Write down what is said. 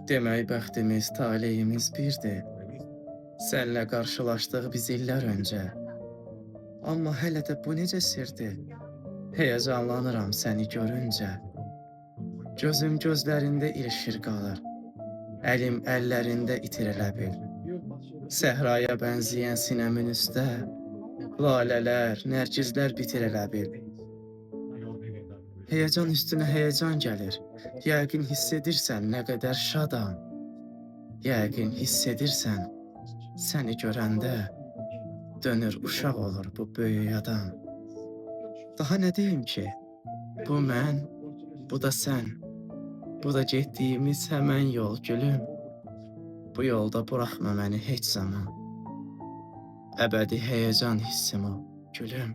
Demək bəxtimiz, taleyimiz birdir. Sənlə qarşılaşdıq biz illər öncə. Amma hələ də bu necə sirdir? Həyəcanlanıram səni görüncə. Gözüm gözlərində ilişir qalır. Əlim əllərində itir elə bil. Səhraya bənzəyən sinəmin üstə lalələr, nərgizlər bitir elə bil. Həyəcan üstünə həyəcan gəlir. Yəqin hiss edirsən nə qədər şadam. Yəqin hiss edirsən səni görəndə dönür uşaq olur bu böyük adam. Daha nə deyim ki? Bu mən, bu da sən. Bu da getdiyimiz həmən yol gülüm. Bu yolda buraxma məni heç zaman. Əbədi həyəcan hissim o gülüm.